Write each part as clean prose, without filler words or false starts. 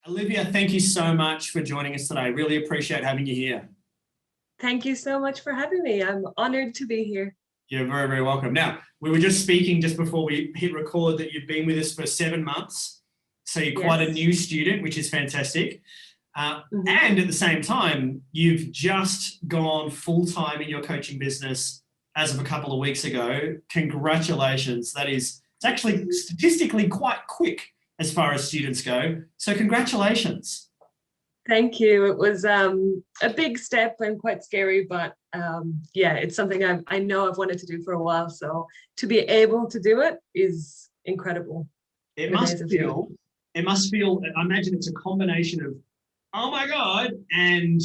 Olivia, thank you so much for joining us today. Really appreciate having you here. Thank you so much for having me. I'm honored to be here. You're very, very welcome. Now, we were just speaking just before we hit record that you've been with us for 7 months. So you're quite a new student, which is fantastic. And at the same time, you've just gone full-time in your coaching business as of a couple of weeks ago. Congratulations. It's actually statistically quite quick as far as students go. So congratulations. Thank you. It was a big step and quite scary, but yeah, it's something I know I've wanted to do for a while. So to be able to do it is incredible. It must feel, I imagine it's a combination of, oh my God, and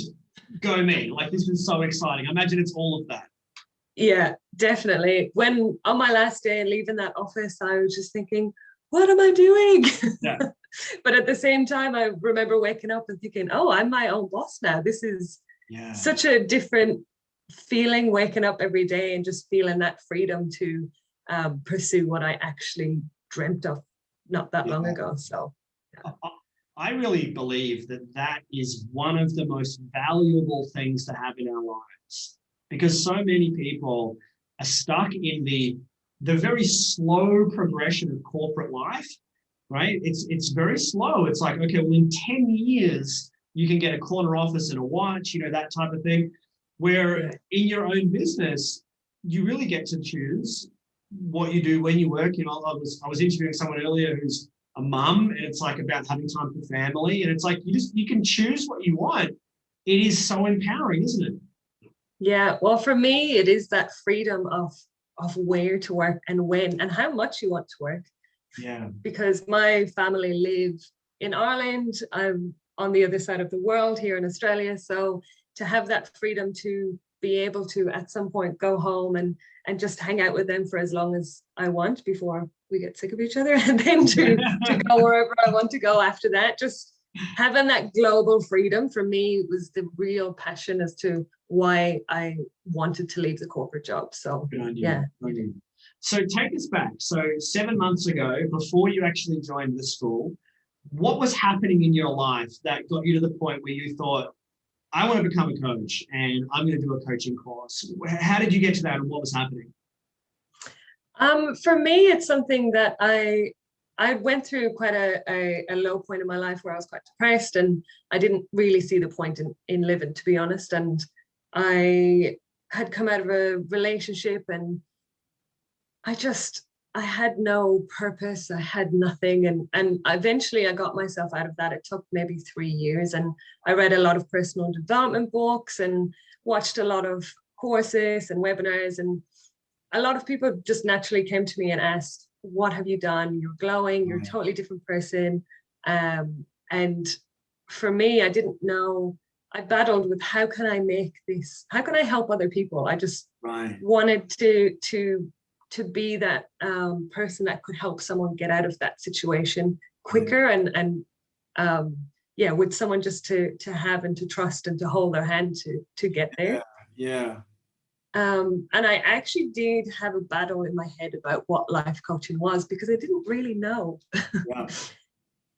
go me. Like, this is so exciting. I imagine it's all of that. Yeah, definitely. When on my last day leaving that office, I was just thinking, what am I doing? Yeah. But at the same time, I remember waking up and thinking, oh, I'm my own boss now. This is such a different feeling, waking up every day and just feeling that freedom to pursue what I actually dreamt of not that long ago. So I really believe that is one of the most valuable things to have in our lives, because so many people are stuck in the very slow progression of corporate life, right? It's very slow. It's like, okay, well, in 10 years, you can get a corner office and a watch, that type of thing, where in your own business, you really get to choose what you do when you work. I was interviewing someone earlier who's a mum, and it's like about having time for family. And it's like, you can choose what you want. It is so empowering, isn't it? Yeah, well, for me, it is that freedom of where to work and when and how much you want to work. Yeah. Because my family live in Ireland. I'm on the other side of the world here in Australia. So to have that freedom to be able to at some point go home and just hang out with them for as long as I want before we get sick of each other, and then to go wherever I want to go after that. Just having that global freedom for me was the real passion as to why I wanted to leave the corporate job. So yeah. So take us back. So 7 months ago, before you actually joined the school, what was happening in your life that got you to the point where you thought, I want to become a coach and I'm going to do a coaching course? How did you get to that, and what was happening? For me, it's something that I went through quite a low point in my life where I was quite depressed, and I didn't really see the point in living, to be honest. And I had come out of a relationship, and I had no purpose. I had nothing. And eventually I got myself out of that. It took maybe 3 years, and I read a lot of personal development books and watched a lot of courses and webinars, and a lot of people just naturally came to me and asked, what have you done? You're glowing, you're a totally different person. And for me, I didn't know. I battled with, how can I make this, how can I help other people? I just wanted to be that person that could help someone get out of that situation quicker, and with someone just to have and to trust and to hold their hand to get there. And I actually did have a battle in my head about what life coaching was, because I didn't really know.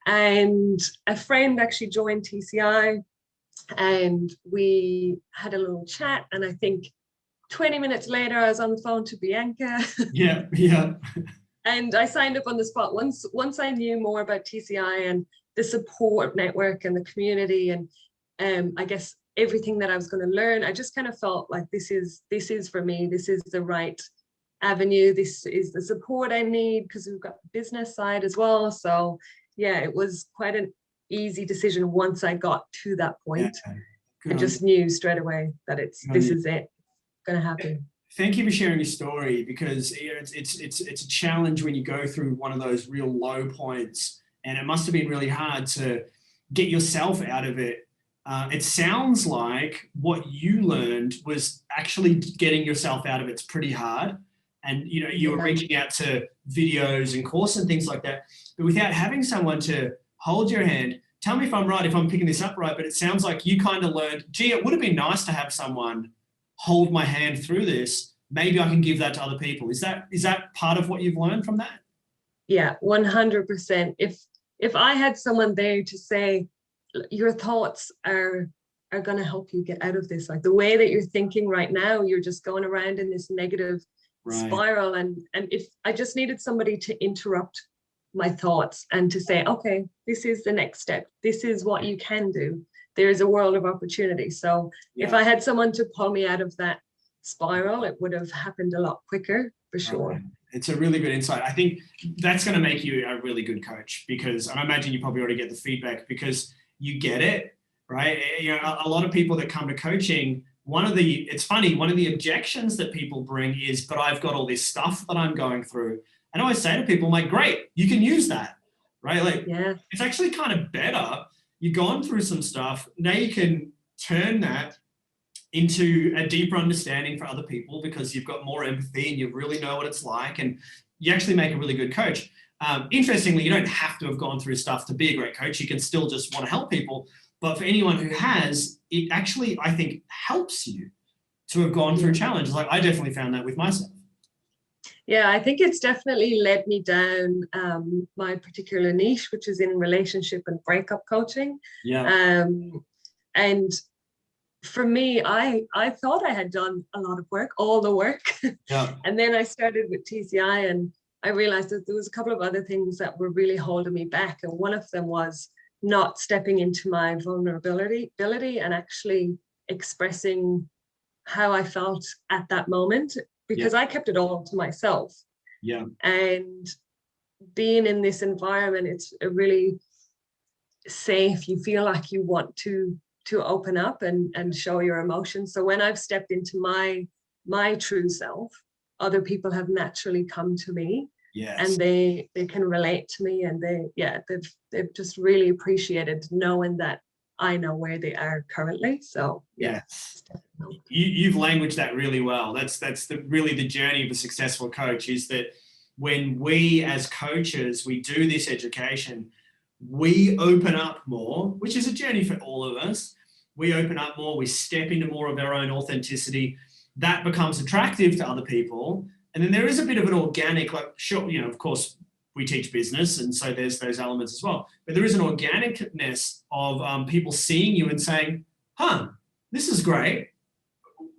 And a friend actually joined TCI, and we had a little chat, and I think 20 minutes later I was on the phone to Bianca. And I signed up on the spot. Once I knew more about TCI and the support network and the community, and I guess everything that I was going to learn, I just kind of felt like this is for me. This is the right avenue. This is the support I need, because we've got the business side as well. So yeah, it was quite an easy decision once I got to that point. I just knew straight away that this is it, going to happen. Thank you for sharing your story, because it's a challenge when you go through one of those real low points, and it must have been really hard to get yourself out of it. It sounds like what you learned was actually getting yourself out of it's pretty hard. And, you were reaching out to videos and courses and things like that, but without having someone to hold your hand. Tell me if I'm right, if I'm picking this up right, but it sounds like you kind of learned, gee, it would have been nice to have someone hold my hand through this. Maybe I can give that to other people. Is that part of what you've learned from that? Yeah, 100%. If I had someone there to say, your thoughts are going to help you get out of this. Like the way that you're thinking right now, you're just going around in this negative spiral. And if I just needed somebody to interrupt my thoughts and to say, okay, this is the next step. This is what you can do. There is a world of opportunity. So if I had someone to pull me out of that spiral, it would have happened a lot quicker, for sure. It's a really good insight. I think that's going to make you a really good coach, because, and I imagine you probably already get the feedback because you get it, right? You know, a lot of people that come to coaching, it's funny, one of the objections that people bring is, but I've got all this stuff that I'm going through. And I always say to people, I'm like, great, you can use that, right? Like, it's actually kind of better. You've gone through some stuff. Now you can turn that into a deeper understanding for other people because you've got more empathy and you really know what it's like, and you actually make a really good coach. Interestingly, you don't have to have gone through stuff to be a great coach. You can still just want to help people. But for anyone who has, it actually, I think, helps you to have gone through challenges. Like I definitely found that with myself. Yeah, I think it's definitely led me down my particular niche, which is in relationship and breakup coaching. And for me, I thought I had done a lot of work, all the work. And then I started with TCI and I realized that there was a couple of other things that were really holding me back. And one of them was not stepping into my vulnerability and actually expressing how I felt at that moment, because I kept it all to myself. And being in this environment, it's really safe. You feel like you want to open up and show your emotions. So when I've stepped into my true self, other people have naturally come to me. And they can relate to me, and they've just really appreciated knowing that I know where they are currently. So you've languaged that really well. That's really the journey of a successful coach, is that when we as coaches, we do this education, we open up more, which is a journey for all of us. We open up more, we step into more of our own authenticity. That becomes attractive to other people. And then there is a bit of an organic, like, sure, you know, of course, we teach business, and so there's those elements as well. But there is an organicness of people seeing you and saying, this is great.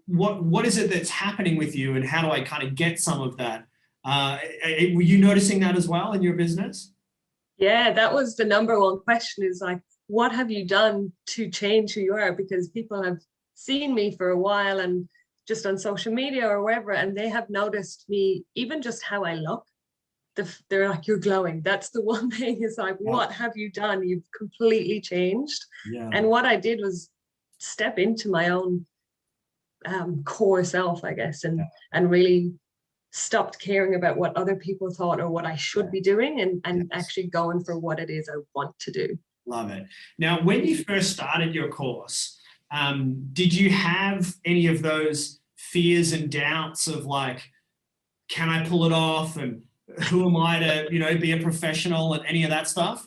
What is it that's happening with you, and how do I kind of get some of that? Were you noticing that as well in your business? Yeah, that was the number one question, is like, what have you done to change who you are? Because people have seen me for a while and just on social media or wherever, and they have noticed me, even just how I look. They're like, you're glowing. That's the one thing, is like, what have you done? You've completely changed. And what I did was step into my own core self, I guess, and really stopped caring about what other people thought or what I should be doing, and actually going for what it is I want to do. Love it. Now, when you first started your course, did you have any of those fears and doubts of like, can I pull it off? And who am I to, be a professional, and any of that stuff?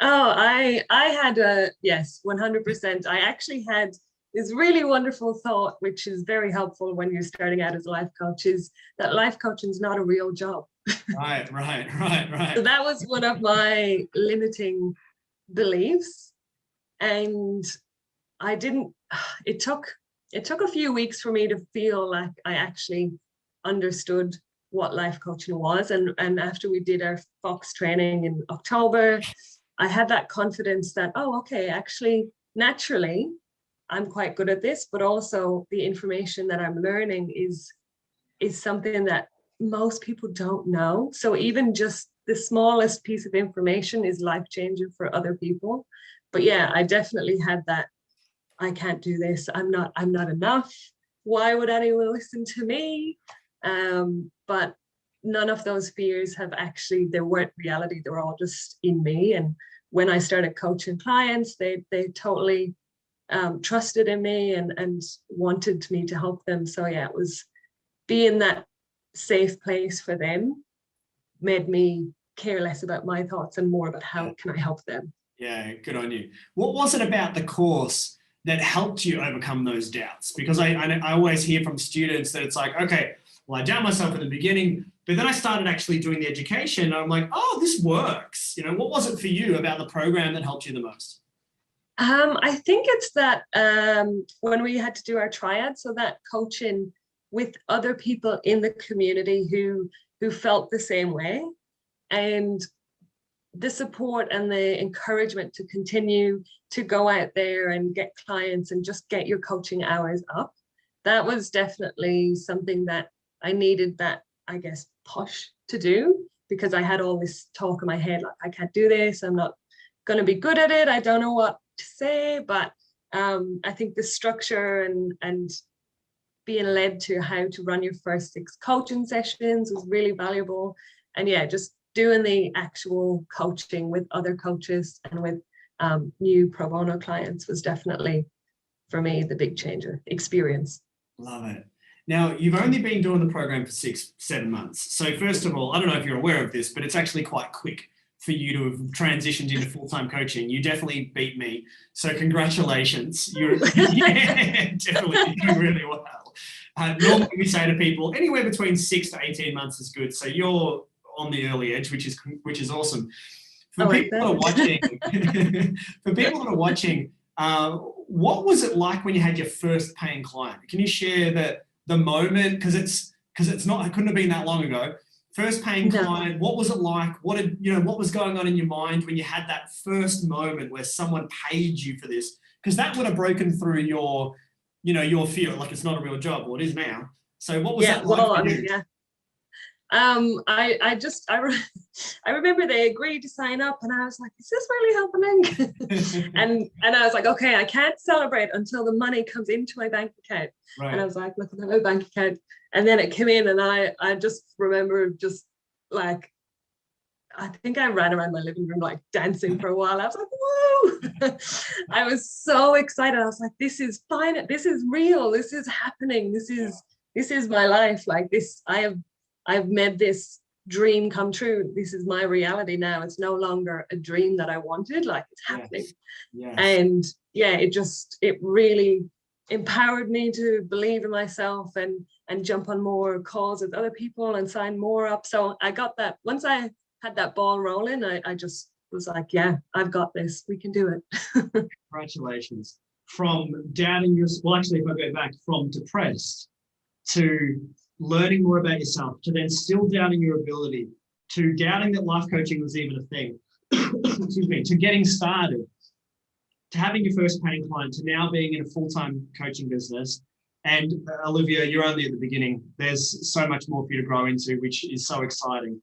Oh, I had yes, 100%. I actually had this really wonderful thought, which is very helpful when you're starting out as a life coach, is that life coaching is not a real job. Right. So that was one of my limiting beliefs. And it took a few weeks for me to feel like I actually understood what life coaching was. And after we did our Fox training in October, I had that confidence that, okay, actually, naturally, I'm quite good at this, but also the information that I'm learning is something that most people don't know. So even just the smallest piece of information is life-changing for other people. But yeah, I definitely had that, I can't do this. I'm not enough. Why would anyone listen to me? But none of those fears they weren't reality. They were all just in me. And when I started coaching clients, they totally trusted in me and wanted me to help them. So yeah, it was being that safe place for them made me care less about my thoughts and more about how can I help them. Yeah, good on you. What was it about the course that helped you overcome those doubts? Because I always hear from students that it's like, okay, well, I doubt myself in the beginning, but then I started actually doing the education and I'm like, this works. What was it for you about the program that helped you the most? I think it's that when we had to do our triad, so that coaching with other people in the community who felt the same way, and the support and the encouragement to continue to go out there and get clients and just get your coaching hours up. That was definitely something that I needed, that, I guess, push to do, because I had all this talk in my head, like, I can't do this, I'm not going to be good at it, I don't know what to say. But I think the structure and being led to how to run your first 6 coaching sessions was really valuable. And yeah, just doing the actual coaching with other coaches and with new pro bono clients was definitely, for me, the big changer experience. Love it. Now, you've only been doing the program for 6-7 months. So first of all, I don't know if you're aware of this, but it's actually quite quick for you to have transitioned into full-time coaching. You definitely beat me. So congratulations. You're yeah, definitely doing really well. Normally we say to people, anywhere between 6 to 18 months is good. So you're on the early edge, which is awesome. For people that are watching, what was it like when you had your first paying client? Can you share the moment? Because it couldn't have been that long ago. First paying client, what was it like? What was going on in your mind when you had that first moment where someone paid you for this? Because that would have broken through your fear, like it's not a real job. Well, it is now. So what was that like for you? I remember they agreed to sign up, and I was like, is this really happening? and I was like, okay, I can't celebrate until the money comes into my bank account. Right. And I was like, looking at my bank account, and then it came in, and I just remember just like, I think I ran around my living room like dancing for a while. I was like, woo! I was so excited. I was like, this is fine. This is real. This is happening. This is my life. Like this, I've made this dream come true. This is my reality now. It's no longer a dream that I wanted. Like, it's happening. Yes. And yeah, it really empowered me to believe in myself and jump on more calls with other people and sign more up. So I got that. Once I had that ball rolling, I just was like, yeah, I've got this. We can do it. Congratulations. From doubting actually, if I go back, from depressed to learning more about yourself, to then still doubting your ability, to doubting that life coaching was even a thing, excuse me, to getting started, to having your first paying client, to now being in a full-time coaching business. And Olivia, you're only at the beginning. There's so much more for you to grow into, which is so exciting.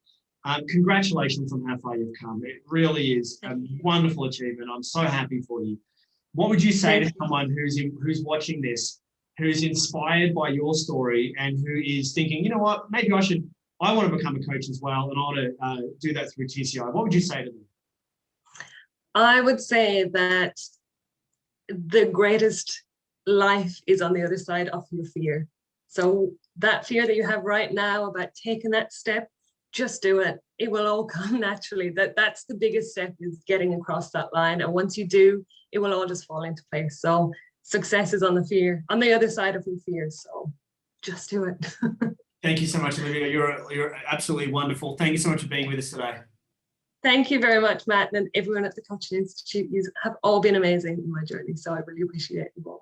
Congratulations on how far you've come. It really is a wonderful achievement. I'm so happy for you. What would you say to someone who's watching this, who's inspired by your story and who is thinking, you know what, maybe I want to become a coach as well, and I want to do that through TCI? What would you say to them? I would say that the greatest life is on the other side of your fear. So that fear that you have right now about taking that step, just do it. It will all come naturally. That's the biggest step, is getting across that line. And once you do, it will all just fall into place. So success is on the other side of your fear. So just do it. Thank you so much, Olivia. You're absolutely wonderful. Thank you so much for being with us today. Thank you very much, Matt, and everyone at the Coaching Institute. You have all been amazing in my journey. So I really appreciate you all.